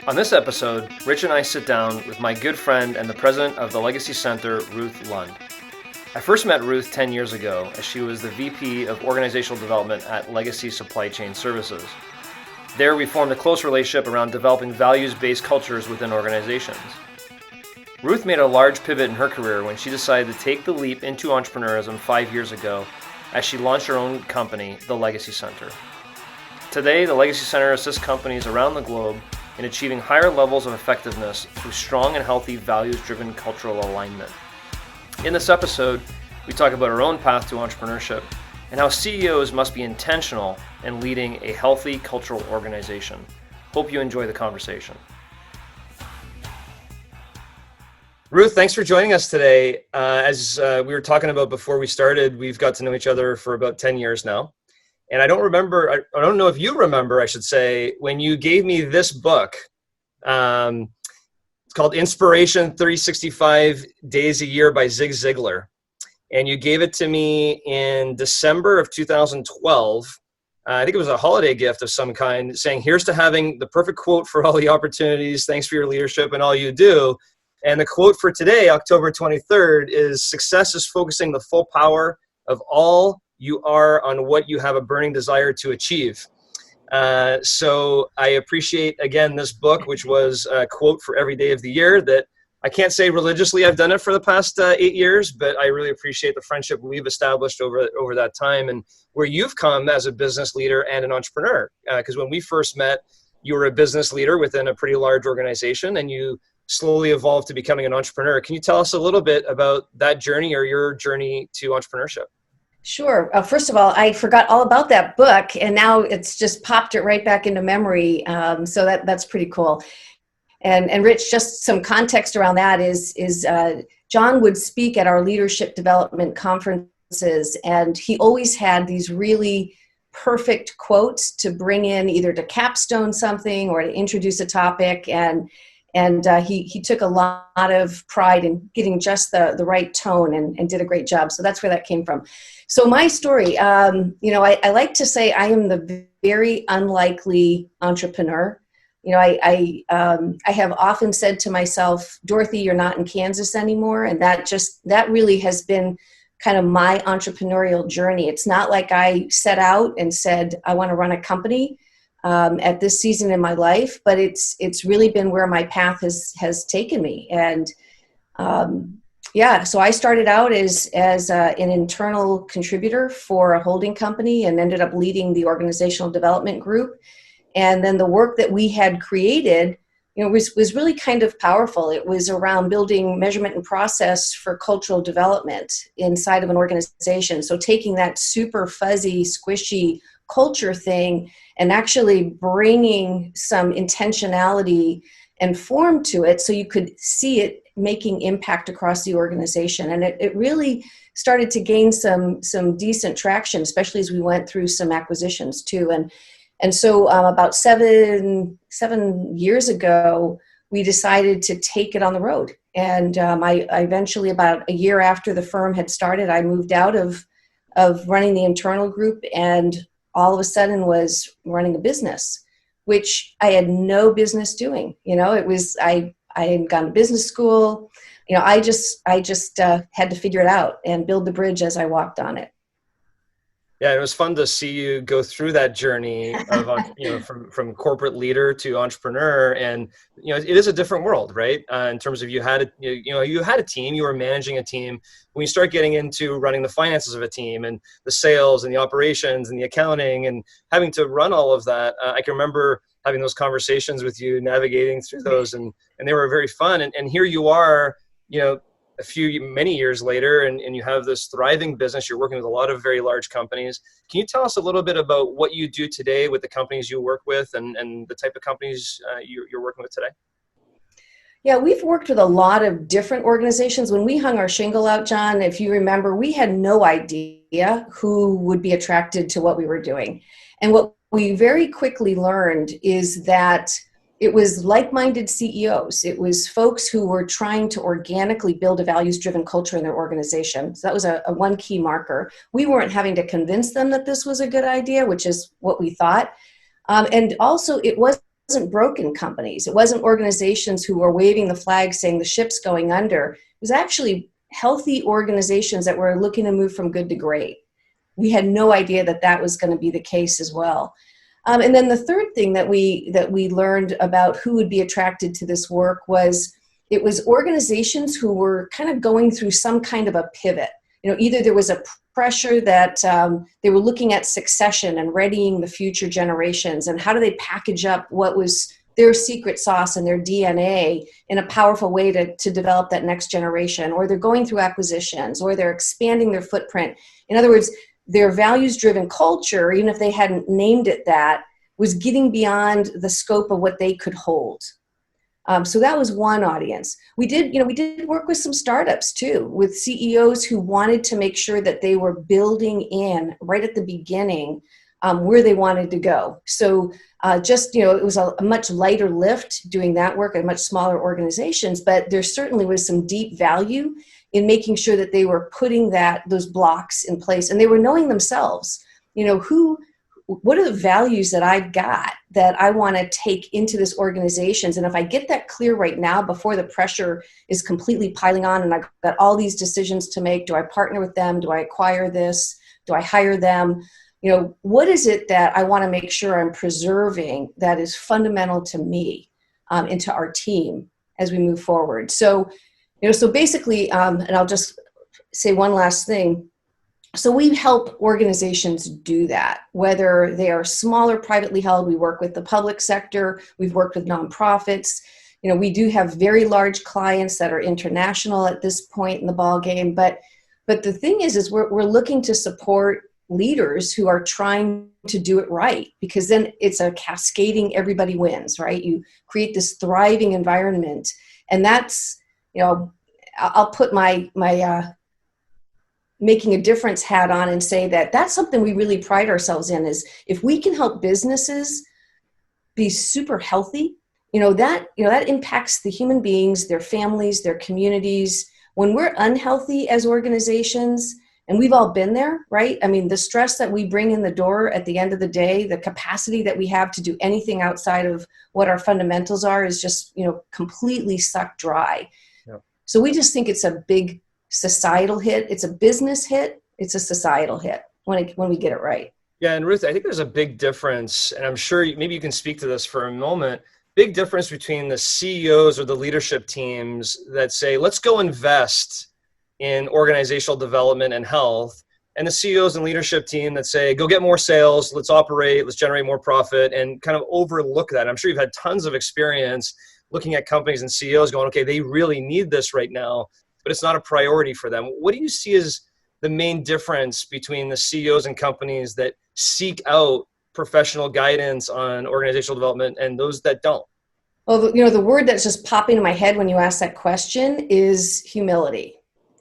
On this episode, Rich and I sit down with my good friend and the president of the Legacy Centre, Ruth Lund. I first met Ruth 10 years ago as she was the VP of Organizational Development at Legacy Supply Chain Services. There, we formed a close relationship around developing values-based cultures within organizations. Ruth made a large pivot in her career when she decided to take the leap into entrepreneurism 5 years ago as she launched her own company, the Legacy Centre. Today, the Legacy Centre assists companies around the globe in achieving higher levels of effectiveness through strong and healthy values-driven cultural alignment. In this episode, we talk about our own path to entrepreneurship and how CEOs must be intentional in leading a healthy cultural organization. Hope you enjoy the conversation. Ruth, thanks for joining us today. As we were talking about before we started, we've got to know each other for about 10 years now. And I don't know if you remember, I should say, when you gave me this book. It's called Inspiration 365 Days a Year by Zig Ziglar. And you gave it to me in December of 2012. I think it was a holiday gift of some kind, saying, here's to having the perfect quote for all the opportunities. Thanks for your leadership and all you do. And the quote for today, October 23rd, is success is focusing the full power of all you are on what you have a burning desire to achieve. So I appreciate, again, this book, which was a quote for every day of the year that I can't say religiously I've done it for the past 8 years, but I really appreciate the friendship we've established over that time and where you've come as a business leader and an entrepreneur. Because when we first met, you were a business leader within a pretty large organization and you slowly evolved to becoming an entrepreneur. Can you tell us a little bit about that journey or your journey to entrepreneurship? Sure. First of all, I forgot all about that book, and now it's just popped it right back into memory. So that's pretty cool. And Rich, just some context around that is John would speak at our leadership development conferences, and he always had these really perfect quotes to bring in either to capstone something or to introduce a topic. And he took a lot of pride in getting just the right tone and did a great job. So that's where that came from. So my story, I like to say I am the very unlikely entrepreneur. I have often said to myself, Dorothy, you're not in Kansas anymore. And that really has been kind of my entrepreneurial journey. It's not like I set out and said, I want to run a company at this season in my life, but it's really been where my path has taken me. And so I started out as an internal contributor for a holding company and ended up leading the organizational development group. And then the work that we had created, was really kind of powerful. It was around building measurement and process for cultural development inside of an organization. So taking that super fuzzy, squishy culture thing and actually bringing some intentionality and form to it so you could see it making impact across the organization. And it really started to gain some decent traction, especially as we went through some acquisitions too. And so about seven years ago, we decided to take it on the road. And I eventually, about a year after the firm had started, I moved out of running the internal group and all of a sudden was running a business, which I had no business doing. It was, I hadn't gone to business school. I just had to figure it out and build the bridge as I walked on it. Yeah, it was fun to see you go through that journey of, from corporate leader to entrepreneur, and it is a different world, right? In terms of you had a team, you were managing a team. When you start getting into running the finances of a team and the sales and the operations and the accounting and having to run all of that, I can remember having those conversations with you, navigating through those, and they were very fun. And here you are, many years later, and you have this thriving business. You're working with a lot of very large companies. Can you tell us a little bit about what you do today with the companies you work with and the type of companies you're working with today? Yeah, we've worked with a lot of different organizations. When we hung our shingle out, John, if you remember, we had no idea who would be attracted to what we were doing. And what we very quickly learned is that it was like-minded CEOs. It was folks who were trying to organically build a values-driven culture in their organization. So that was a one key marker. We weren't having to convince them that this was a good idea, which is what we thought. And also, it wasn't wasn't broken companies. It wasn't organizations who were waving the flag saying the ship's going under. It was actually healthy organizations that were looking to move from good to great. We had no idea that that was going to be the case as well. And then the third thing that we learned about who would be attracted to this work was it was organizations who were kind of going through some kind of a pivot. You know, either there was a pressure that they were looking at succession and readying the future generations, and how do they package up what was their secret sauce and their DNA in a powerful way to develop that next generation, or they're going through acquisitions, or they're expanding their footprint. In other words, their values-driven culture, even if they hadn't named it that, was getting beyond the scope of what they could hold. So that was one audience. We did work with some startups too, with CEOs who wanted to make sure that they were building in right at the beginning where they wanted to go. So it was a much lighter lift doing that work at much smaller organizations, but there certainly was some deep value in making sure that they were putting those blocks in place, and they were knowing themselves, what are the values that I've got that I want to take into this organization? And if I get that clear right now before the pressure is completely piling on and I've got all these decisions to make, do I partner with them? Do I acquire this? Do I hire them? What is it that I want to make sure I'm preserving that is fundamental to me and to our team as we move forward? So basically, and I'll just say one last thing. So we help organizations do that, whether they are smaller, privately held. We work with the public sector. We've worked with nonprofits. We do have very large clients that are international at this point in the ball game. But the thing is we're looking to support leaders who are trying to do it right, because then it's a cascading, everybody wins, right? You create this thriving environment. And that's, I'll put my making a difference hat on and say that that's something we really pride ourselves in, is if we can help businesses be super healthy, that impacts the human beings, their families, their communities. When we're unhealthy as organizations, and we've all been there, right? I mean, the stress that we bring in the door at the end of the day, the capacity that we have to do anything outside of what our fundamentals are is just, completely sucked dry. Yep. So we just think it's a big societal hit. It's a business hit. It's a societal hit when we get it right. Yeah. And Ruth, I think there's a big difference, and I'm sure maybe you can speak to this for a moment, big difference between the CEOs or the leadership teams that say, let's go invest in organizational development and health, and the CEOs and leadership team that say, go get more sales, let's operate, let's generate more profit, and kind of overlook that. I'm sure you've had tons of experience looking at companies and CEOs going, okay, they really need this right now, but it's not a priority for them. What do you see as the main difference between the CEOs and companies that seek out professional guidance on organizational development and those that don't? Well, the word that's just popping in my head when you ask that question is humility.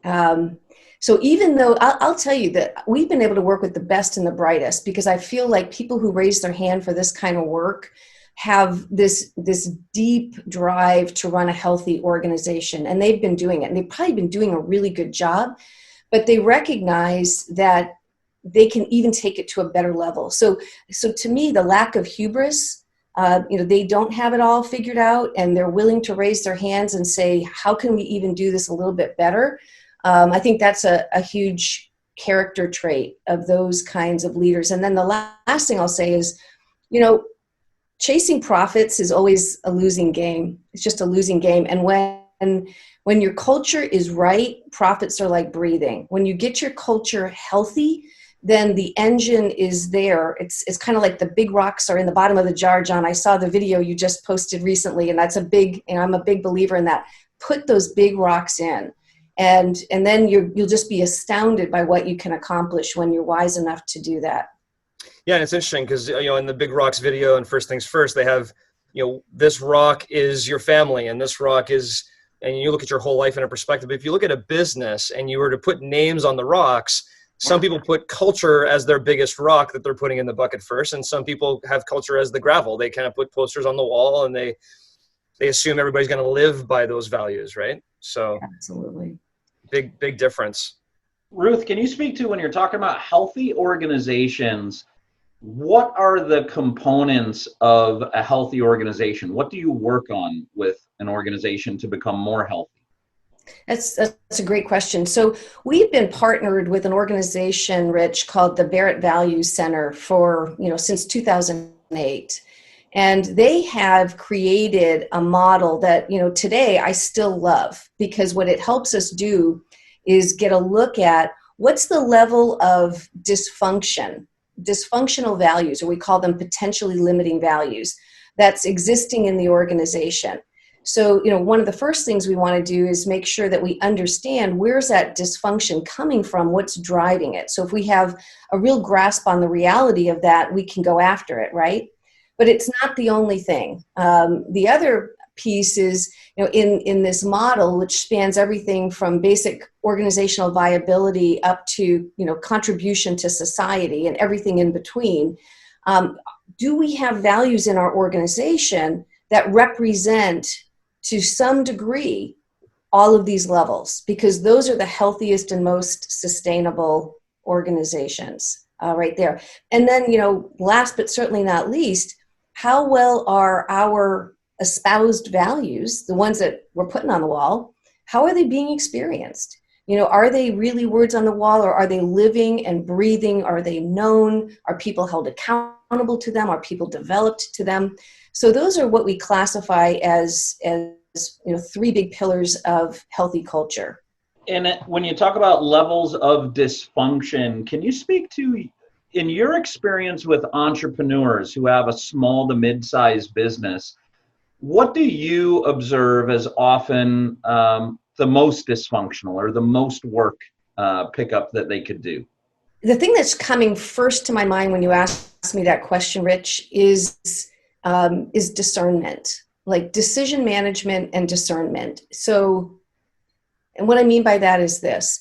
So even though I'll tell you that we've been able to work with the best and the brightest, because I feel like people who raise their hand for this kind of work have this deep drive to run a healthy organization, and they've been doing it, and they've probably been doing a really good job, but they recognize that they can even take it to a better level. So to me, the lack of hubris, they don't have it all figured out, and they're willing to raise their hands and say, how can we even do this a little bit better? I think that's a huge character trait of those kinds of leaders. And then the last thing I'll say is, chasing profits is always a losing game. It's just a losing game. And when your culture is right, profits are like breathing. When you get your culture healthy, then the engine is there. It's kind of like the big rocks are in the bottom of the jar, John. I saw the video you just posted recently, and that's I'm a big believer in that. Put those big rocks in. And then you'll just be astounded by what you can accomplish when you're wise enough to do that. Yeah, and it's interesting because in the Big Rocks video and First Things First, they have this rock is your family, and this rock is, and you look at your whole life in a perspective. If you look at a business and you were to put names on the rocks, some people put culture as their biggest rock that they're putting in the bucket first, and some people have culture as the gravel. They kind of put posters on the wall, and they assume everybody's going to live by those values, right? So absolutely. Big difference. Ruth, can you speak to, when you're talking about healthy organizations, What are the components of a healthy organization? What do you work on with an organization to become more healthy? That's a great question. So we've been partnered with an organization, Rich, called the Barrett Values Centre for, since 2008. And they have created a model that, today I still love, because what it helps us do is get a look at what's the level of dysfunctional values, or we call them potentially limiting values, that's existing in the organization. So, one of the first things we want to do is make sure that we understand where's that dysfunction coming from, what's driving it. So if we have a real grasp on the reality of that, we can go after it, right? But it's not the only thing. The other piece is, in this model, which spans everything from basic organizational viability up to, contribution to society and everything in between. Do we have values in our organization that represent, to some degree, all of these levels? Because those are the healthiest and most sustainable organizations, right there. And then, last but certainly not least, how well are our espoused values, the ones that we're putting on the wall, how are they being experienced? Are they really words on the wall, or are they living and breathing? Are they known? Are people held accountable to them? Are people developed to them? So those are what we classify as three big pillars of healthy culture. And when you talk about levels of dysfunction, can you speak to, in your experience with entrepreneurs who have a small to mid-sized business, what do you observe as often the most dysfunctional or the most work pickup that they could do? The thing that's coming first to my mind when you ask me that question, Rich, is discernment, like decision management and discernment. So, and what I mean by that is this,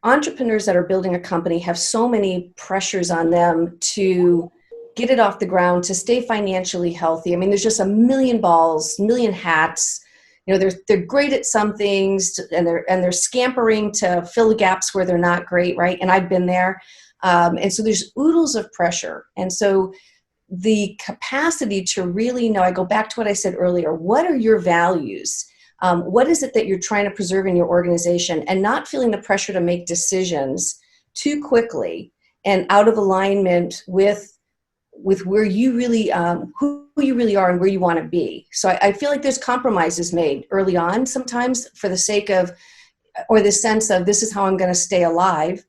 entrepreneurs that are building a company have so many pressures on them to get it off the ground, to stay financially healthy. I mean, there's just a million balls, million hats. They're great at some things, and they're scampering to fill the gaps where they're not great, right? And I've been there. And so there's oodles of pressure. And so the capacity to really know, I go back to what I said earlier, what are your values? What is it that you're trying to preserve in your organization, and not feeling the pressure to make decisions too quickly and out of alignment with where you really, who you really are and where you want to be. So I feel like there's compromises made early on sometimes for the sake of, or the sense of, this is how I'm going to stay alive,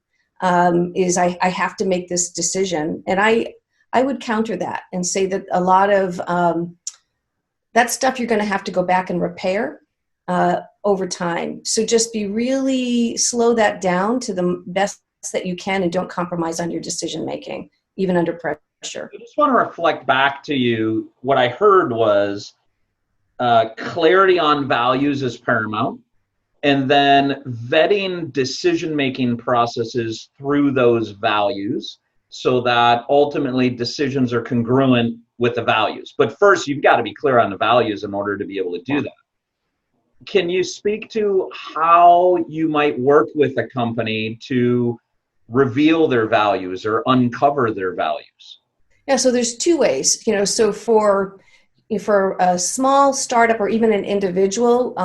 is I have to make this decision. And I would counter that and say that a lot of that stuff you're going to have to go back and repair over time. So just be really, slow that down to the best that you can, and don't compromise on your decision making, even under pressure. I just want to reflect back to you. What I heard was clarity on values is paramount, and then vetting decision-making processes through those values so that ultimately decisions are congruent with the values. But first, you've got to be clear on the values in order to be able to do that. Can you speak to how you might work with a company to reveal their values or uncover their values? Yeah, so there's two ways, so for a small startup or even an individual,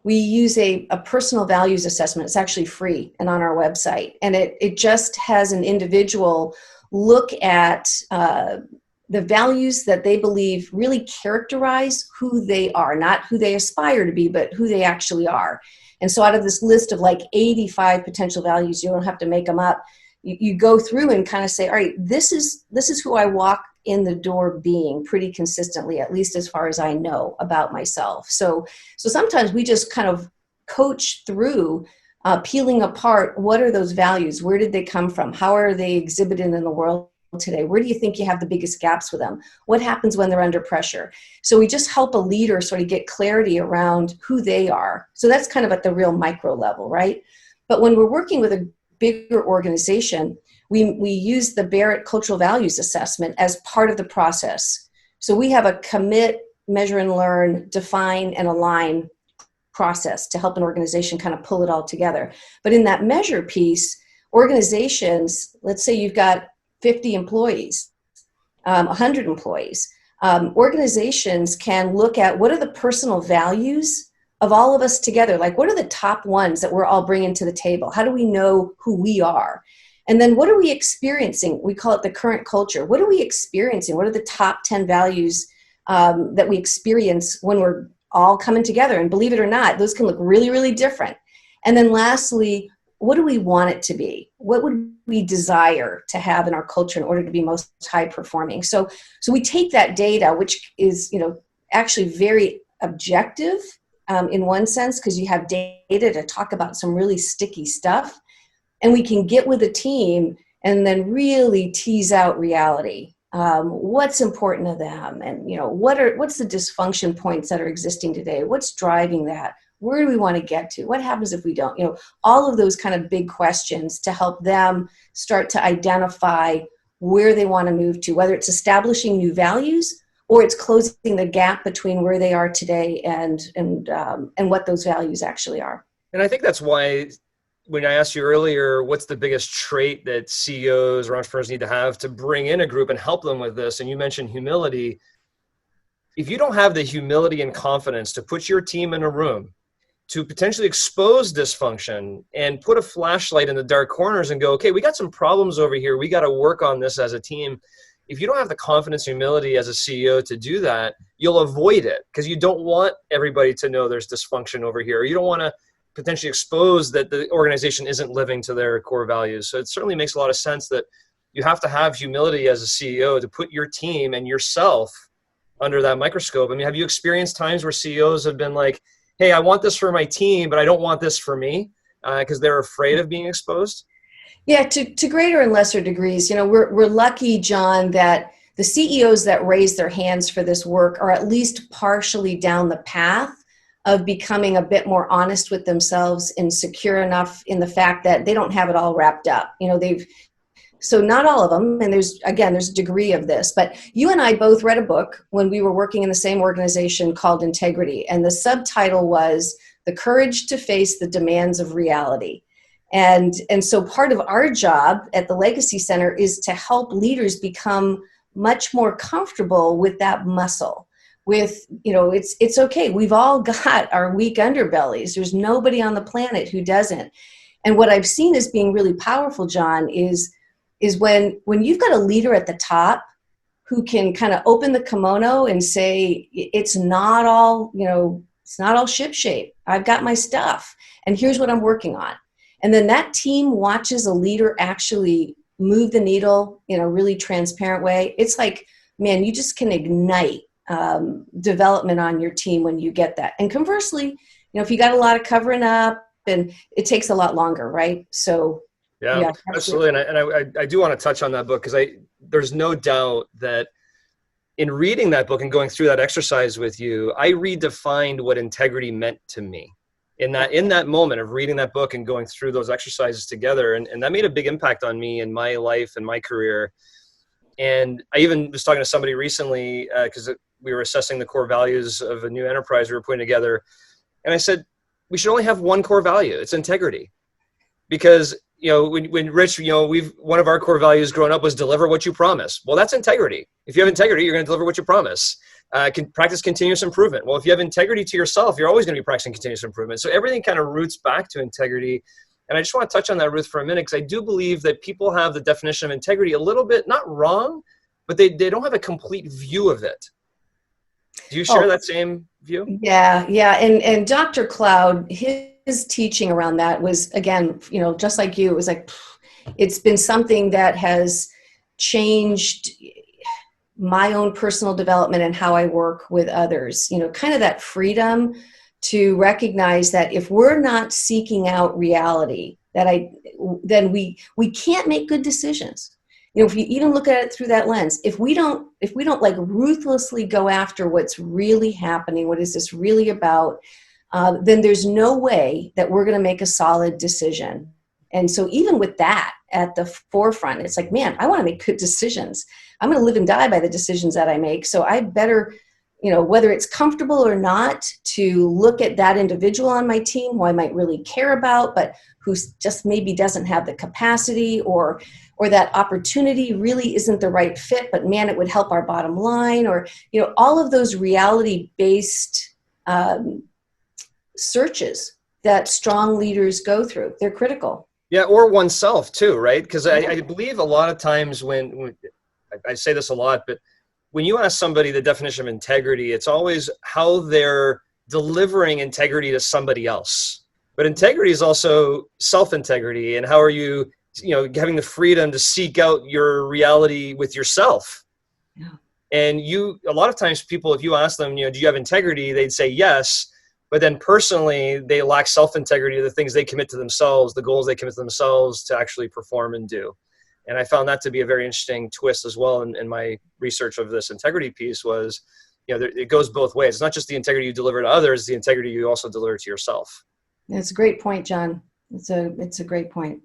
we use a personal values assessment. It's actually free and on our website. And it just has an individual look at the values that they believe really characterize who they are, not who they aspire to be, but who they actually are. And so out of this list of like 85 potential values, you don't have to make them up. You go through and kind of say, all right, this is who I walk in the door being pretty consistently, at least as far as I know about myself. So sometimes we just kind of coach through peeling apart, what are those values? Where did they come from? How are they exhibited in the world today? Where do you think you have the biggest gaps with them? What happens when they're under pressure? So we just help a leader sort of get clarity around who they are. So that's kind of at the real micro level, right? But when we're working with a bigger organization, we use the Barrett Cultural Values Assessment as part of the process. So we have a commit, measure and learn, define and align process to help an organization kind of pull it all together. But in that measure piece, organizations, let's say you've got 50 employees, 100 employees. Organizations can look at what are the personal values of all of us together. Like, what are the top ones that we're all bringing to the table? How do we know who we are? And then what are we experiencing? We call it the current culture. What are we experiencing? What are the top 10 values that we experience when we're all coming together? And believe it or not, those can look really, really different. And then lastly, what do we want it to be? What would we desire to have in our culture in order to be most high performing? So we take that data, which is, actually very objective in one sense, because you have data to talk about some really sticky stuff, and we can get with a team and then really tease out reality. What's important to them, and what's the dysfunction points that are existing today? What's driving that? Where do we want to get to? What happens if we don't? All of those kind of big questions to help them start to identify where they want to move to, whether it's establishing new values or it's closing the gap between where they are today and what those values actually are. And I think that's why when I asked you earlier, what's the biggest trait that CEOs or entrepreneurs need to have to bring in a group and help them with this? And you mentioned humility. If you don't have the humility and confidence to put your team in a room, to potentially expose dysfunction and put a flashlight in the dark corners and go, okay, we got some problems over here. We got to work on this as a team. If you don't have the confidence, humility as a CEO to do that, you'll avoid it because you don't want everybody to know there's dysfunction over here. You don't want to potentially expose that the organization isn't living to their core values. So it certainly makes a lot of sense that you have to have humility as a CEO to put your team and yourself under that microscope. I mean, have you experienced times where CEOs have been like, hey, I want this for my team, but I don't want this for me because they're afraid of being exposed? Yeah, to greater and lesser degrees. We're lucky, John, that the CEOs that raise their hands for this work are at least partially down the path of becoming a bit more honest with themselves and secure enough in the fact that they don't have it all wrapped up. So not all of them, and there's a degree of this, but you and I both read a book when we were working in the same organization called Integrity, and the subtitle was The Courage to Face the Demands of Reality. And so part of our job at the Legacy Center is to help leaders become much more comfortable with that muscle. With, it's okay. We've all got our weak underbellies. There's nobody on the planet who doesn't. And what I've seen as being really powerful, John, is when you've got a leader at the top who can kind of open the kimono and say, it's not all shipshape. I've got my stuff, and here's what I'm working on. And then that team watches a leader actually move the needle in a really transparent way. It's like, man, you just can ignite development on your team when you get that. And conversely, if you got a lot of covering up, and it takes a lot longer, right? So yeah, absolutely. And I do want to touch on that book because there's no doubt that in reading that book and going through that exercise with you, I redefined what integrity meant to me in that moment of reading that book and going through those exercises together. And that made a big impact on me in my life and my career. And I even was talking to somebody recently because we were assessing the core values of a new enterprise we were putting together. And I said, we should only have one core value. It's integrity. Because, when Rich, one of our core values growing up was deliver what you promise. Well, that's integrity. If you have integrity, you're going to deliver what you promise. Practice continuous improvement. Well, if you have integrity to yourself, you're always going to be practicing continuous improvement. So everything kind of roots back to integrity. And I just want to touch on that, Ruth, for a minute, because I do believe that people have the definition of integrity a little bit, not wrong, but they don't have a complete view of it. Do you share that same view? Yeah. And Dr. Cloud, his teaching around that was, again, just like you, it was like, it's been something that has changed my own personal development and how I work with others, kind of that freedom to recognize that if we're not seeking out reality, then we can't make good decisions. If you even look at it through that lens, if we don't like ruthlessly go after what's really happening, what is this really about, then there's no way that we're going to make a solid decision. And so even with that at the forefront, it's like, man, I want to make good decisions. I'm going to live and die by the decisions that I make. So I better, whether it's comfortable or not, to look at that individual on my team who I might really care about, but who just maybe doesn't have the capacity or or that opportunity really isn't the right fit, but man, it would help our bottom line, or, all of those reality-based searches that strong leaders go through. They're critical. Yeah, or oneself too, right? Because I believe a lot of times when I say this a lot, but when you ask somebody the definition of integrity, it's always how they're delivering integrity to somebody else. But integrity is also self-integrity, and how are you, having the freedom to seek out your reality with yourself. Yeah. And a lot of times people, if you ask them, do you have integrity? They'd say yes. But then personally, they lack self-integrity, the things they commit to themselves, the goals they commit to themselves to actually perform and do. And I found that to be a very interesting twist as well in my research of this integrity piece was, it goes both ways. It's not just the integrity you deliver to others, the integrity you also deliver to yourself. That's a great point, John. It's a great point.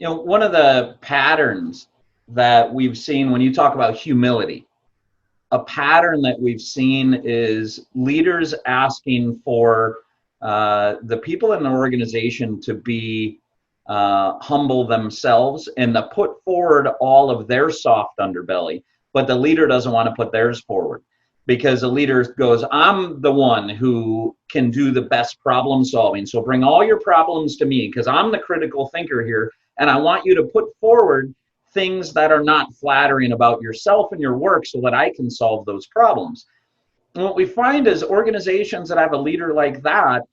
One of the patterns that we've seen when you talk about humility, a pattern that we've seen is leaders asking for the people in the organization to be humble themselves and to put forward all of their soft underbelly, but the leader doesn't want to put theirs forward because the leader goes, I'm the one who can do the best problem solving. So bring all your problems to me because I'm the critical thinker here. And I want you to put forward things that are not flattering about yourself and your work so that I can solve those problems. And what we find is organizations that have a leader like that,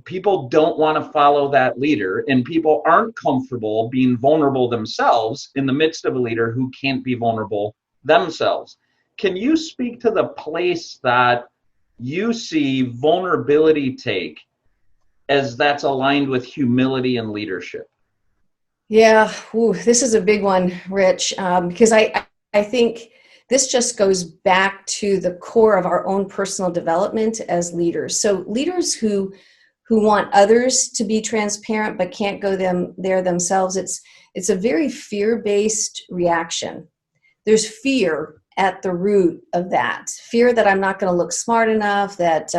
people don't want to follow that leader, and people aren't comfortable being vulnerable themselves in the midst of a leader who can't be vulnerable themselves. Can you speak to the place that you see vulnerability take as that's aligned with humility and leadership? Yeah, this is a big one, Rich, because I think this just goes back to the core of our own personal development as leaders. So leaders who want others to be transparent but can't go there themselves, it's a very fear-based reaction. There's fear at the root of that. Fear that I'm not going to look smart enough, that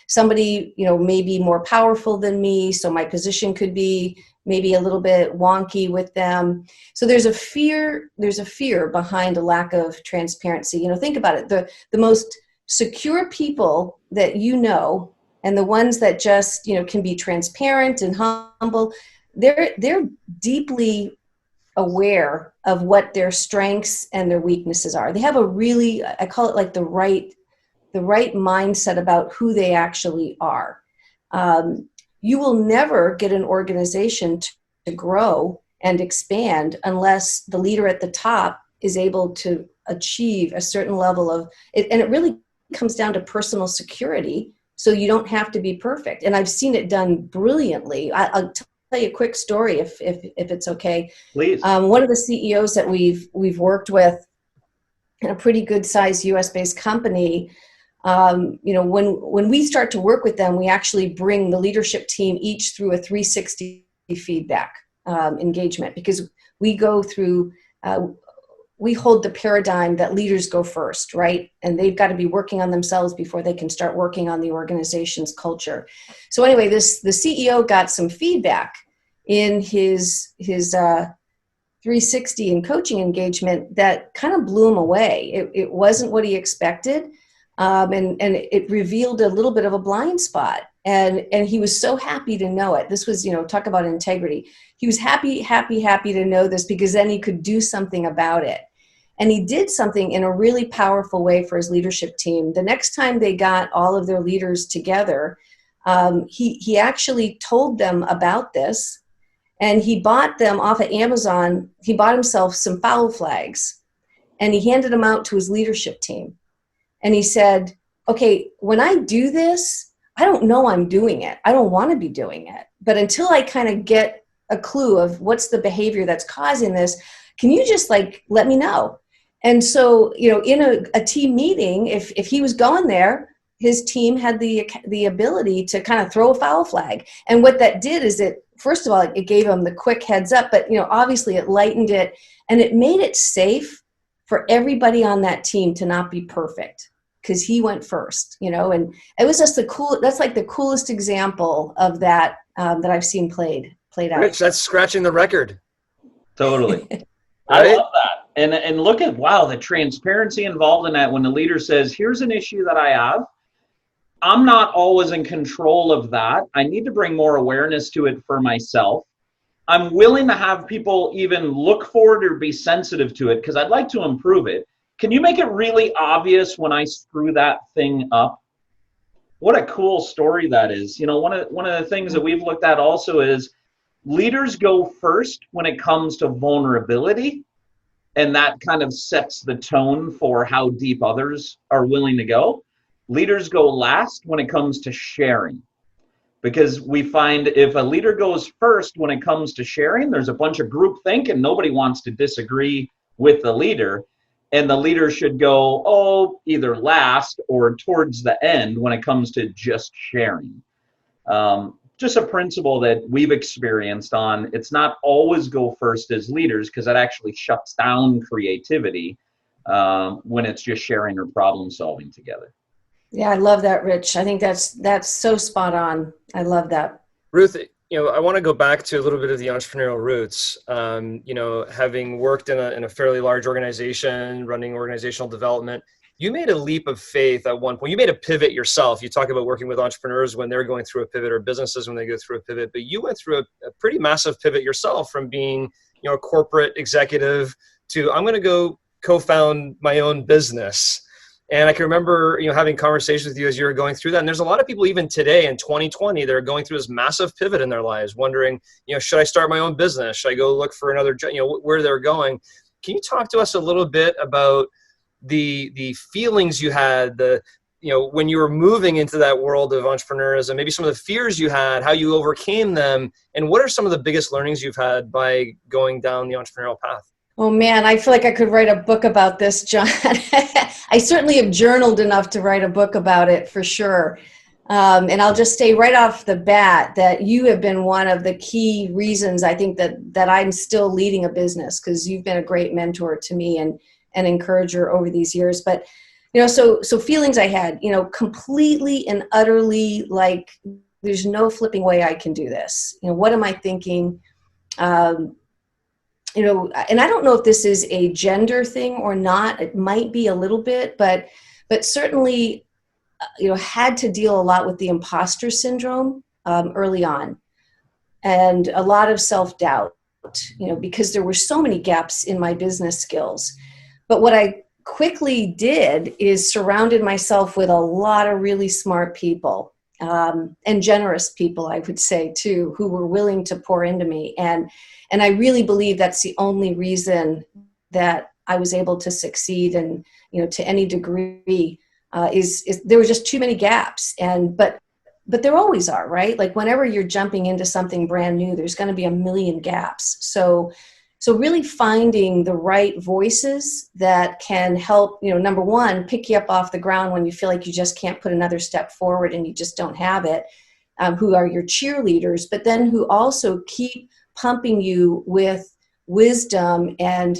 somebody, may be more powerful than me, so my position could be maybe a little bit wonky with them. So there's a fear behind a lack of transparency. Think about it. The most secure people that and the ones that just, can be transparent and humble, they're deeply aware of what their strengths and their weaknesses are. They have a really, I call it like the right mindset about who they actually are. You will never get an organization to grow and expand unless the leader at the top is able to achieve a certain level of it. And it really comes down to personal security. So you don't have to be perfect. And I've seen it done brilliantly. I'll tell you a quick story if it's okay. Please. One of the CEOs that we've worked with in a pretty good sized US based company, when we start to work with them, we actually bring the leadership team each through a 360 feedback engagement, because we go through, we hold the paradigm that leaders go first, right? And they've got to be working on themselves before they can start working on the organization's culture. So anyway, the CEO got some feedback in his 360 and coaching engagement that kind of blew him away. It wasn't what he expected. And it revealed a little bit of a blind spot. And he was so happy to know it. This was, talk about integrity. He was happy to know this, because then he could do something about it. And he did something in a really powerful way for his leadership team. The next time they got all of their leaders together, he actually told them about this, and he bought them off of Amazon. He bought himself some foul flags, and he handed them out to his leadership team. And he said, okay, when I do this, I don't know I'm doing it. I don't want to be doing it. But until I kind of get a clue of what's the behavior that's causing this, can you just let me know? And so, in a team meeting, if he was going there, his team had the ability to kind of throw a foul flag. And what that did is first of all, it gave him the quick heads up, but obviously it lightened it, and it made it safe for everybody on that team to not be perfect, because he went first, and it was just that's like the coolest example of that that I've seen played out. Rich, that's scratching the record. Totally. I right? love that. And look at, wow, the transparency involved in that. When the leader says, here's an issue that I have, I'm not always in control of that. I need to bring more awareness to it for myself. I'm willing to have people even look for it or be sensitive to it because I'd like to improve it. Can you make it really obvious when I screw that thing up? What a cool story that is. You know, one of the things that we've looked at also is leaders go first when it comes to vulnerability, and that kind of sets the tone for how deep others are willing to go. Leaders go last when it comes to sharing, because we find if a leader goes first when it comes to sharing, there's a bunch of groupthink and nobody wants to disagree with the leader. And the leader should go, either last or towards the end when it comes to just sharing. Just a principle that we've experienced on, it's not always go first as leaders because that actually shuts down creativity when it's just sharing or problem solving together. Yeah, I love that, Rich. I think that's so spot on. I love that. Ruth, I want to go back to a little bit of the entrepreneurial roots. Having worked in a fairly large organization, running organizational development, you made a leap of faith at one point. You made a pivot yourself. You talk about working with entrepreneurs when they're going through a pivot, or businesses when they go through a pivot, but you went through a pretty massive pivot yourself from being, a corporate executive to, I'm going to go co-found my own business. And I can remember, having conversations with you as you were going through that. And there's a lot of people even today in 2020 that are going through this massive pivot in their lives, wondering, should I start my own business? Should I go look for another job? Where they're going. Can you talk to us a little bit about the feelings you had, when you were moving into that world of entrepreneurism, maybe some of the fears you had, how you overcame them, and what are some of the biggest learnings you've had by going down the entrepreneurial path? Oh man, I feel like I could write a book about this, John. I certainly have journaled enough to write a book about it for sure. And I'll just say right off the bat that you have been one of the key reasons I think that I'm still leading a business, because you've been a great mentor to me and an encourager over these years. But, so feelings I had, completely and utterly like, there's no flipping way I can do this. What am I thinking? And I don't know if this is a gender thing or not. It might be a little bit, but certainly, had to deal a lot with the imposter syndrome early on, and a lot of self-doubt, because there were so many gaps in my business skills. But what I quickly did is surrounded myself with a lot of really smart people, and generous people, I would say too, who were willing to pour into me. And I really believe that's the only reason that I was able to succeed, and to any degree, is there were just too many gaps. But there always are, right? Like whenever you're jumping into something brand new, there's going to be a million gaps. So really finding the right voices that can help, number one, pick you up off the ground when you feel like you just can't put another step forward and you just don't have it, who are your cheerleaders, but then who also keep pumping you with wisdom and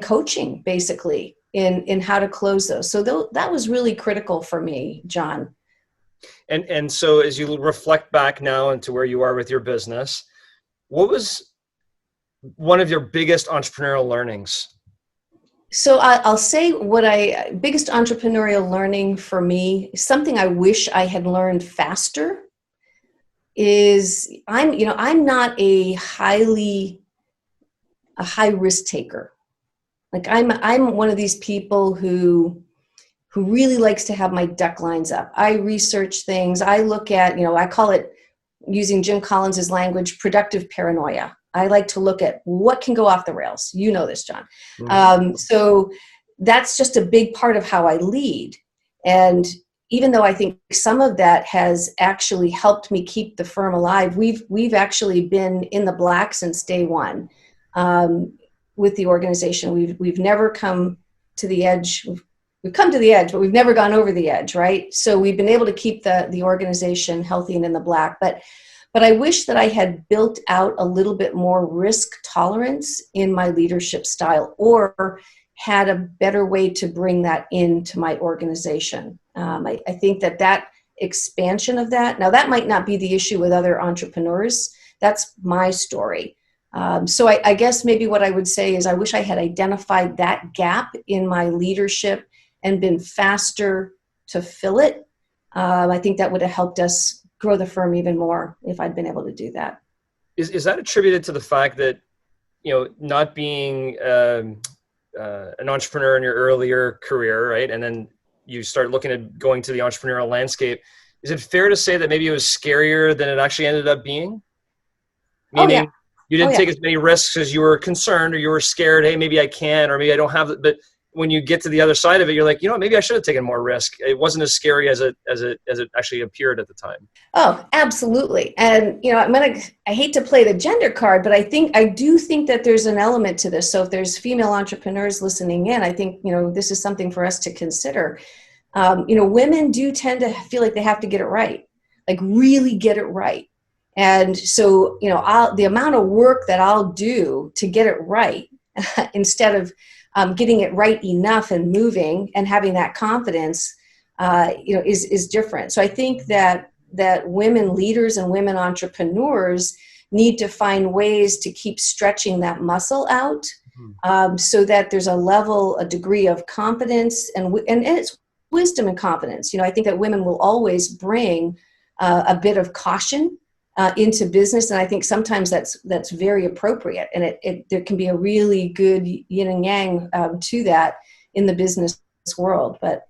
coaching, basically, in how to close those. So that was really critical for me, John. And so as you reflect back now into where you are with your business, what was one of your biggest entrepreneurial learnings? So I'll say biggest entrepreneurial learning for me, something I wish I had learned faster, is I'm not a high risk taker. Like I'm one of these people who really likes to have my duck lines up. I research things. I look at, I call it, using Jim Collins's language, productive paranoia. I like to look at what can go off the rails. You know this, John. Mm-hmm. So that's just a big part of how I lead. And even though I think some of that has actually helped me keep the firm alive, we've actually been in the black since day one with the organization. We've never come to the edge. We've come to the edge, but we've never gone over the edge, right? So we've been able to keep the organization healthy and in the black. But I wish that I had built out a little bit more risk tolerance in my leadership style, or had a better way to bring that into my organization. I think that expansion of that, now that might not be the issue with other entrepreneurs. That's my story. So I guess maybe what I would say is I wish I had identified that gap in my leadership and been faster to fill it. I think that would have helped us grow the firm even more if I'd been able to do that. Is that attributed to the fact that, not being an entrepreneur in your earlier career, right? And then you start looking at going to the entrepreneurial landscape. Is it fair to say that maybe it was scarier than it actually ended up being? Meaning you didn't take as many risks as you were concerned, or you were scared, hey, maybe I can, or maybe I don't have it. But when you get to the other side of it, you're like, maybe I should have taken more risk. It wasn't as scary as it actually appeared at the time. Oh, absolutely. And, I hate to play the gender card, but I do think that there's an element to this. So if there's female entrepreneurs listening in, I think, this is something for us to consider. Women do tend to feel like they have to get it right, like really get it right. And so, the amount of work that I'll do to get it right instead of getting it right enough and moving and having that confidence, is different. So I think that women leaders and women entrepreneurs need to find ways to keep stretching that muscle out, so that there's a degree of confidence and it's wisdom and confidence. I think that women will always bring a bit of caution into business, and I think sometimes that's very appropriate, and there can be a really good yin and yang to that in the business world. But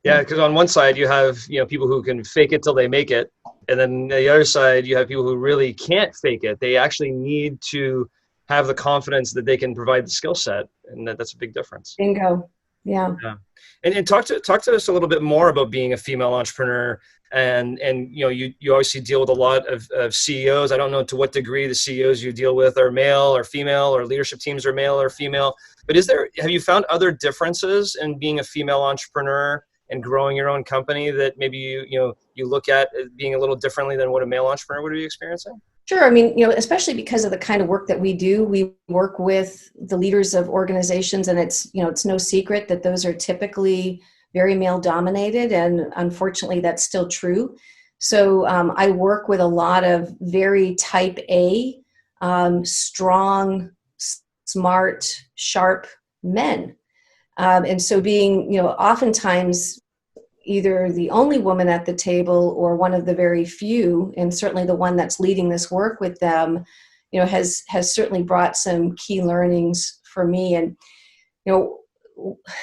yeah, because on one side you have people who can fake it till they make it, and then the other side you have people who really can't fake it. They actually need to have the confidence that they can provide the skill set, and that's a big difference. Bingo. Yeah. And talk to us a little bit more about being a female entrepreneur. And you obviously deal with a lot of CEOs. I don't know to what degree the CEOs you deal with are male or female, or leadership teams are male or female. But have you found other differences in being a female entrepreneur and growing your own company that maybe you look at being a little differently than what a male entrepreneur would be experiencing? Sure. I mean, especially because of the kind of work that we do, we work with the leaders of organizations, and it's no secret that those are typically very male dominated. And unfortunately, that's still true. So I work with a lot of very type A, strong, smart, sharp men. And so being, oftentimes either the only woman at the table or one of the very few, and certainly the one that's leading this work with them, has certainly brought some key learnings for me. And,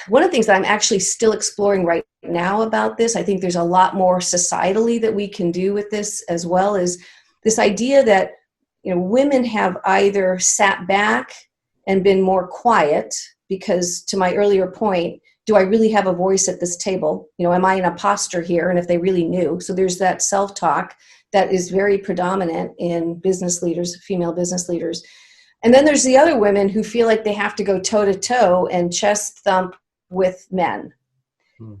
one of the things that I'm actually still exploring right now about this, I think there's a lot more societally that we can do with this, as well as this idea that, women have either sat back and been more quiet because, to my earlier point, do I really have a voice at this table? Am I an imposter here? And if they really knew. So there's that self-talk that is very predominant in business leaders, female business leaders. And then there's the other women who feel like they have to go toe-to-toe and chest thump with men.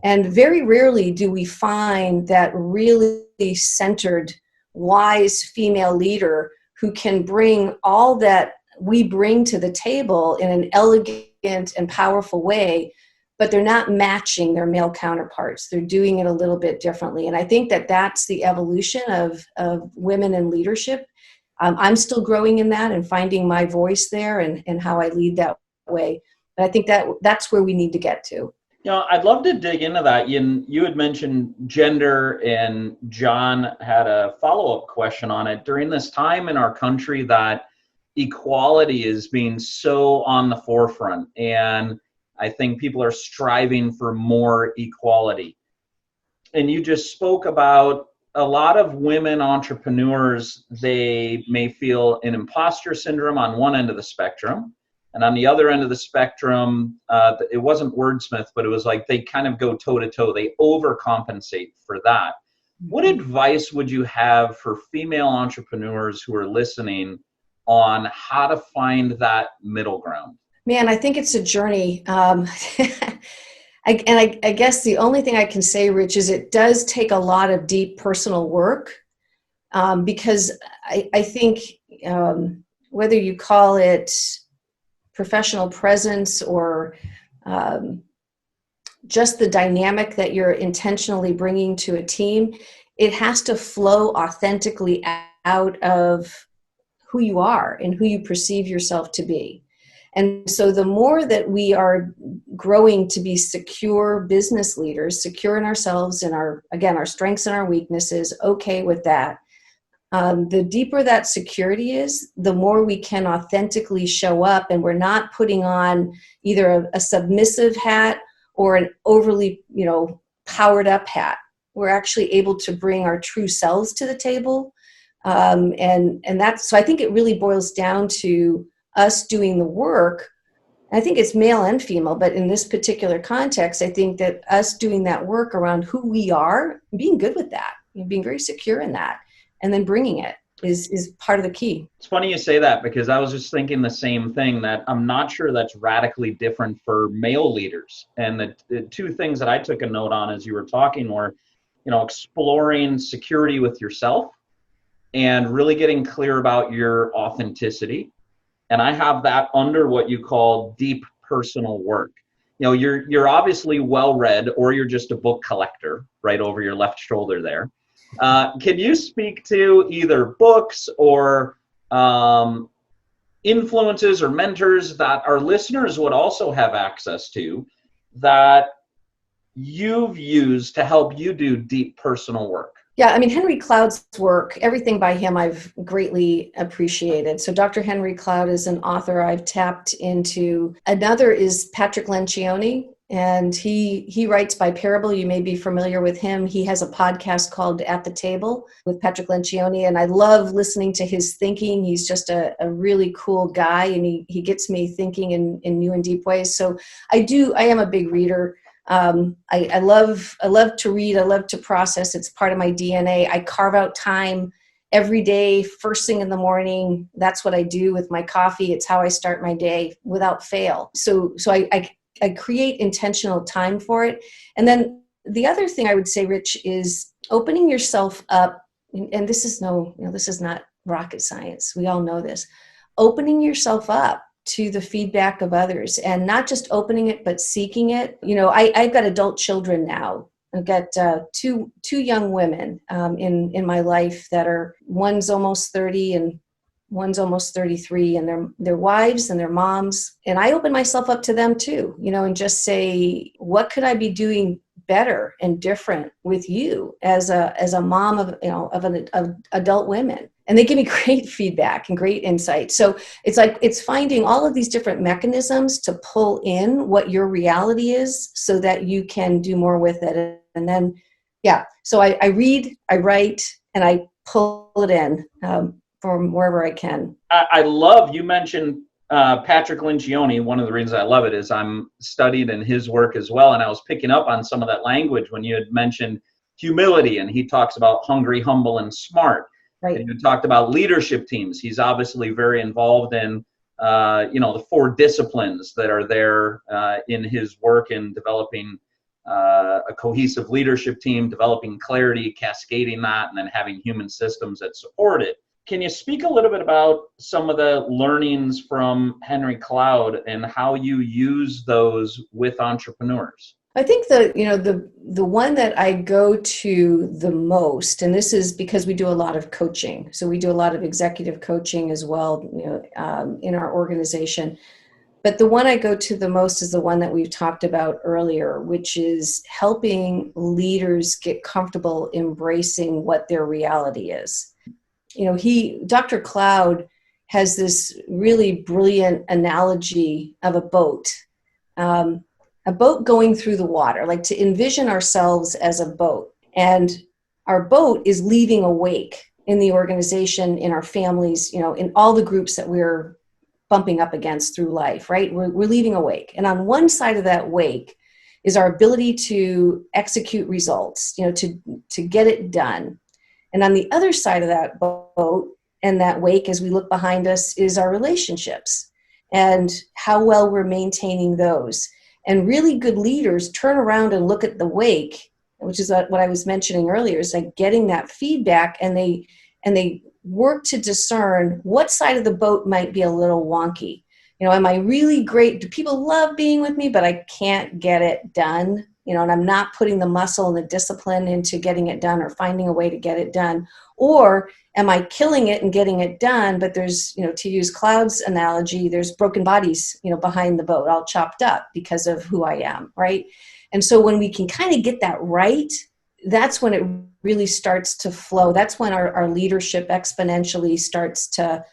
And very rarely do we find that really centered, wise female leader who can bring all that we bring to the table in an elegant and powerful way, but they're not matching their male counterparts. They're doing it a little bit differently. And I think that that's the evolution of women in leadership. I'm still growing in that and finding my voice there and how I lead that way. But I think that's where we need to get to. I'd love to dig into that. You had mentioned gender, and John had a follow-up question on it. During this time in our country that equality is being so on the forefront, and I think people are striving for more equality. And you just spoke about a lot of women entrepreneurs, they may feel an imposter syndrome on one end of the spectrum. And on the other end of the spectrum, it wasn't wordsmith, but it was like they kind of go toe-to-toe. They overcompensate for that. What advice would you have for female entrepreneurs who are listening on how to find that middle ground? Man, I think it's a journey. I guess the only thing I can say, Rich, is it does take a lot of deep personal work, because I think whether you call it professional presence or just the dynamic that you're intentionally bringing to a team, it has to flow authentically out of who you are and who you perceive yourself to be. And so the more that we are growing to be secure business leaders, secure in ourselves and our strengths and our weaknesses, okay with that, the deeper that security is, the more we can authentically show up, and we're not putting on either a submissive hat or an overly, powered up hat. We're actually able to bring our true selves to the table. And that's, so I think it really boils down to us doing the work. I think it's male and female, but in this particular context, I think that us doing that work around who we are, being good with that, being very secure in that, and then bringing it is part of the key. It's funny you say that, because I was just thinking the same thing, that I'm not sure that's radically different for male leaders. And the two things that I took a note on as you were talking were, exploring security with yourself and really getting clear about your authenticity. And I have that under what you call deep personal work. You're obviously well-read, or you're just a book collector right over your left shoulder there. Can you speak to either books or influences or mentors that our listeners would also have access to that you've used to help you do deep personal work? Yeah, Henry Cloud's work, everything by him I've greatly appreciated. So Dr. Henry Cloud is an author I've tapped into. Another is Patrick Lencioni, and he writes by parable. You may be familiar with him. He has a podcast called At the Table with Patrick Lencioni, and I love listening to his thinking. He's just a really cool guy, and he gets me thinking in new and deep ways. So I am a big reader. I love to read. I love to process. It's part of my DNA. I carve out time every day, first thing in the morning. That's what I do with my coffee. It's how I start my day without fail. So I create intentional time for it. And then the other thing I would say, Rich, is opening yourself up. And this is this is not rocket science. We all know this. Opening yourself up to the feedback of others, and not just opening it, but seeking it. I've got adult children now. I've got two young women in my life that are, one's almost 30 and one's almost 33, and they're wives and they're moms. And I open myself up to them too, and just say, what could I be doing better and different with you as a mom of adult women? And they give me great feedback and great insight. So it's finding all of these different mechanisms to pull in what your reality is so that you can do more with it. And then, so I read, I write, and I pull it in from wherever I can. I love, you mentioned Patrick Lencioni. One of the reasons I love it is I'm studied in his work as well. And I was picking up on some of that language when you had mentioned humility, and he talks about hungry, humble, and smart. Right. And you talked about leadership teams. He's obviously very involved in, the 4 disciplines that are there in his work in developing a cohesive leadership team, developing clarity, cascading that, and then having human systems that support it. Can you speak a little bit about some of the learnings from Henry Cloud and how you use those with entrepreneurs? I think the one that I go to the most, and this is because we do a lot of coaching. So we do a lot of executive coaching as well, in our organization. But the one I go to the most is the one that we've talked about earlier, which is helping leaders get comfortable embracing what their reality is. Dr. Cloud has this really brilliant analogy of a boat. A boat going through the water, like to envision ourselves as a boat. And our boat is leaving a wake in the organization, in our families, in all the groups that we're bumping up against through life, right? We're leaving a wake. And on one side of that wake is our ability to execute results, to get it done. And on the other side of that boat and that wake, as we look behind us, is our relationships and how well we're maintaining those. And really good leaders turn around and look at the wake, which is what I was mentioning earlier, is like getting that feedback, and they work to discern what side of the boat might be a little wonky. Am I really great? Do people love being with me, but I can't get it done? and I'm not putting the muscle and the discipline into getting it done or finding a way to get it done? Or am I killing it and getting it done, but there's, to use Cloud's analogy, there's broken bodies, behind the boat, all chopped up because of who I am, right? And so when we can kind of get that right, that's when it really starts to flow. That's when our leadership exponentially starts to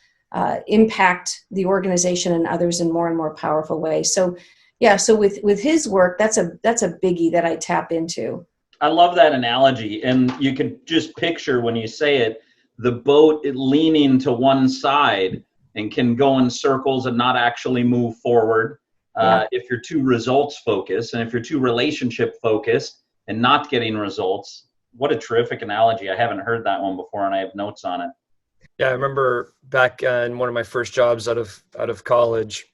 impact the organization and others in more and more powerful ways. So yeah, so with his work, that's a biggie that I tap into. I love that analogy. And you could just picture when you say it, the boat leaning to one side and can go in circles and not actually move forward. If you're too results focused, and if you're too relationship focused and not getting results. What a terrific analogy. I haven't heard that one before, and I have notes on it. Yeah, I remember back in one of my first jobs out of college,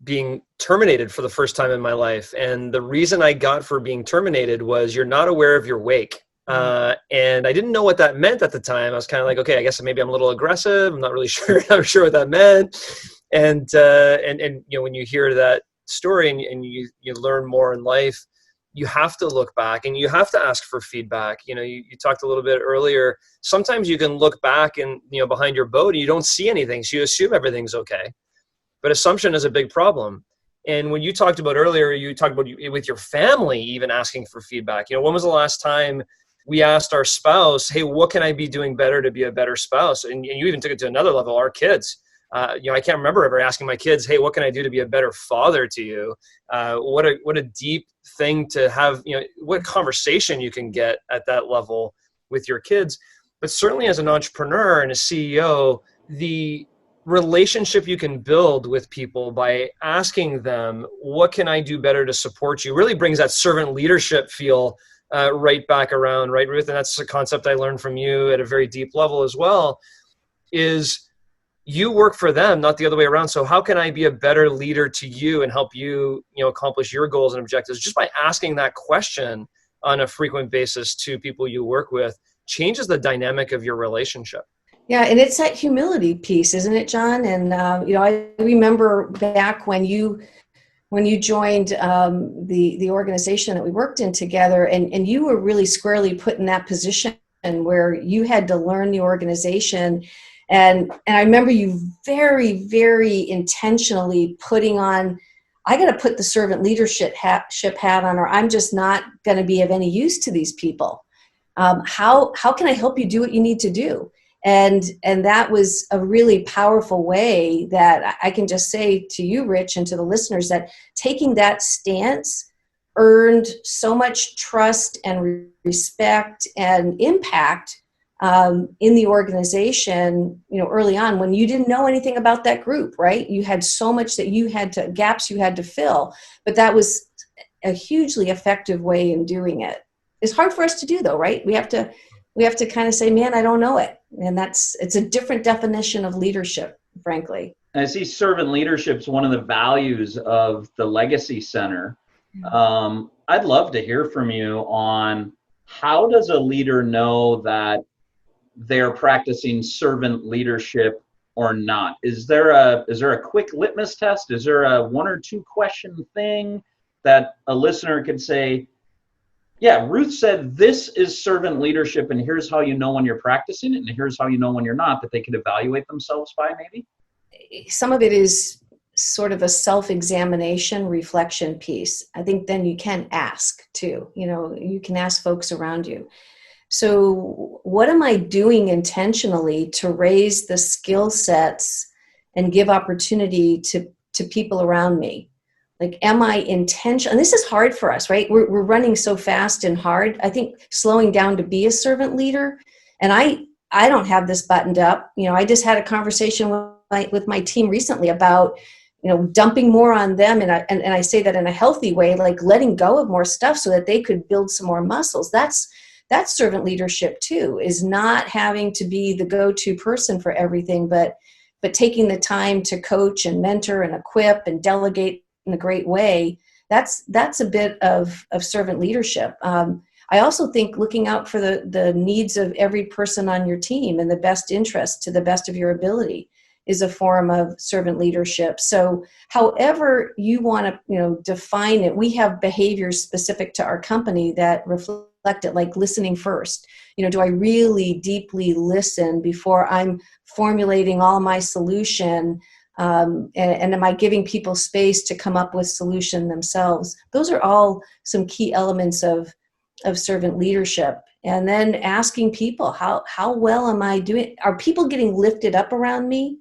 being terminated for the first time in my life. And the reason I got for being terminated was you're not aware of your wake. And I didn't know what that meant at the time. I was kind of like, okay, I guess maybe I'm a little aggressive. I'm not really sure what that meant. And when you hear that story and you learn more in life, you have to look back and you have to ask for feedback. You talked a little bit earlier. Sometimes you can look back and, behind your boat and you don't see anything. So you assume everything's okay. But assumption is a big problem. And when you talked about earlier, you talked about with your family, even asking for feedback. When was the last time we asked our spouse, hey, what can I be doing better to be a better spouse? And you even took it to another level, our kids. I can't remember ever asking my kids, hey, what can I do to be a better father to you? What a deep thing to have, what conversation you can get at that level with your kids. But certainly as an entrepreneur and a CEO, the relationship you can build with people by asking them, what can I do better to support you, really brings that servant leadership feel right back around, right, Ruth? And that's a concept I learned from you at a very deep level as well, is you work for them, not the other way around. So how can I be a better leader to you and help you, accomplish your goals and objectives? Just by asking that question on a frequent basis to people you work with changes the dynamic of your relationship. Yeah, and it's that humility piece, isn't it, John? And I remember back when you joined the organization that we worked in together, and you were really squarely put in that position where you had to learn the organization. And I remember you very, very intentionally putting on, I got to put the servant leadership hat on, or I'm just not going to be of any use to these people. How can I help you do what you need to do? And that was a really powerful way that I can just say to you, Rich, and to the listeners, that taking that stance earned so much trust and respect and impact in the organization, early on, when you didn't know anything about that group, right? You had so much that gaps you had to fill, but that was a hugely effective way in doing it. It's hard for us to do though, right? We have to kind of say, man, I don't know it. And it's a different definition of leadership, frankly. I see servant leadership is one of the values of the Legacy Center. I'd love to hear from you on how does a leader know that they're practicing servant leadership or not? Is there a quick litmus test? Is there a 1 or 2 question thing that a listener could say, yeah, Ruth said this is servant leadership, and here's how you know when you're practicing it, and here's how you know when you're not, that they could evaluate themselves by maybe? Some of it is sort of a self-examination reflection piece. I think then you can ask too. You can ask folks around you. So what am I doing intentionally to raise the skill sets and give opportunity to people around me? Like, am I intentional? And this is hard for us, right? We're running so fast and hard. I think slowing down to be a servant leader, and I don't have this buttoned up. I just had a conversation with my team recently about, dumping more on them. And I say that in a healthy way, like letting go of more stuff so that they could build some more muscles. That's servant leadership too, is not having to be the go-to person for everything, but taking the time to coach and mentor and equip and delegate in a great way. That's a bit of servant leadership. I also think looking out for the needs of every person on your team and the best interest to the best of your ability. is a form of servant leadership. So however you want to, define it, we have behaviors specific to our company that reflect it, like listening first. Do I really deeply listen before I'm formulating all my solution? And am I giving people space to come up with solution themselves? Those are all some key elements of servant leadership. And then asking people, how well am I doing? Are people getting lifted up around me?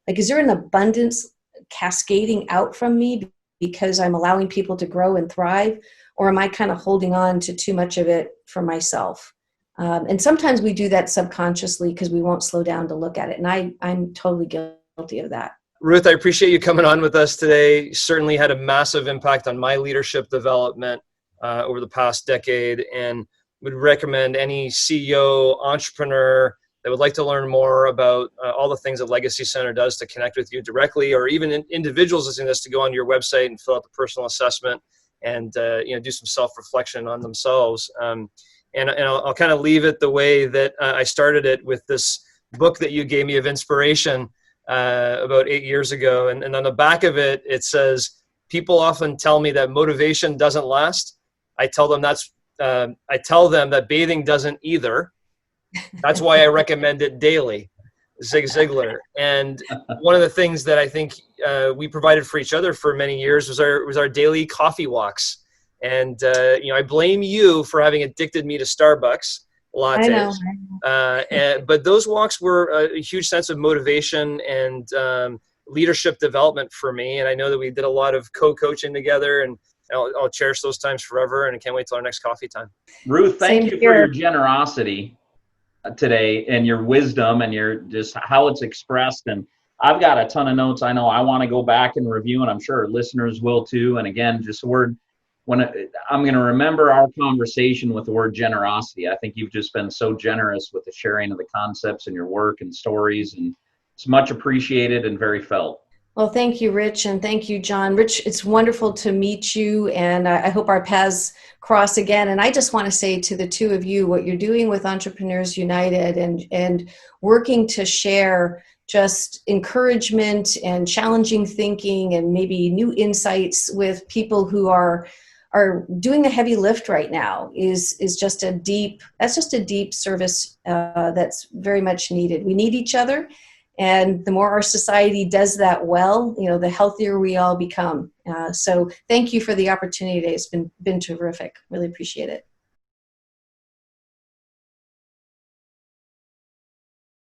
Like, is there an abundance cascading out from me because I'm allowing people to grow and thrive? Or am I kind of holding on to too much of it for myself? And sometimes we do that subconsciously because we won't slow down to look at it. And I'm totally guilty of that. Ruth, I appreciate you coming on with us today. Certainly had a massive impact on my leadership development over the past decade, and would recommend any CEO, entrepreneur that would like to learn more about all the things that Legacy Center does to connect with you directly, or even individuals listening to this, to go on your website and fill out the personal assessment and do some self-reflection on themselves. And I'll kind of leave it the way that I started it, with this book that you gave me of inspiration about 8 years ago. And on the back of it, it says, people often tell me that motivation doesn't last. I tell them that bathing doesn't either. That's why I recommend it daily. Zig Ziglar. And one of the things that I think we provided for each other for many years was our daily coffee walks. And I blame you for having addicted me to Starbucks lattes. I know. But those walks were a huge sense of motivation and leadership development for me. And I know that we did a lot of co-coaching together, and I'll cherish those times forever. And I can't wait till our next coffee time. Ruth, thank you for your generosity today, and your wisdom, and your just how it's expressed. And I've got a ton of notes I know I want to go back and review, and I'm sure our listeners will too. And again, just a word, I'm going to remember our conversation with the word generosity. I think you've just been so generous with the sharing of the concepts and your work and stories, and it's much appreciated and very felt. Well, thank you, Rich, and thank you, John. Rich, it's wonderful to meet you, and I hope our paths cross again. And I just want to say to the two of you, what you're doing with Entrepreneurs United and working to share just encouragement and challenging thinking and maybe new insights with people who are doing a heavy lift right now is just a deep service that's very much needed. We need each other. And the more our society does that well, the healthier we all become. So thank you for the opportunity today. It's been terrific. Really appreciate it.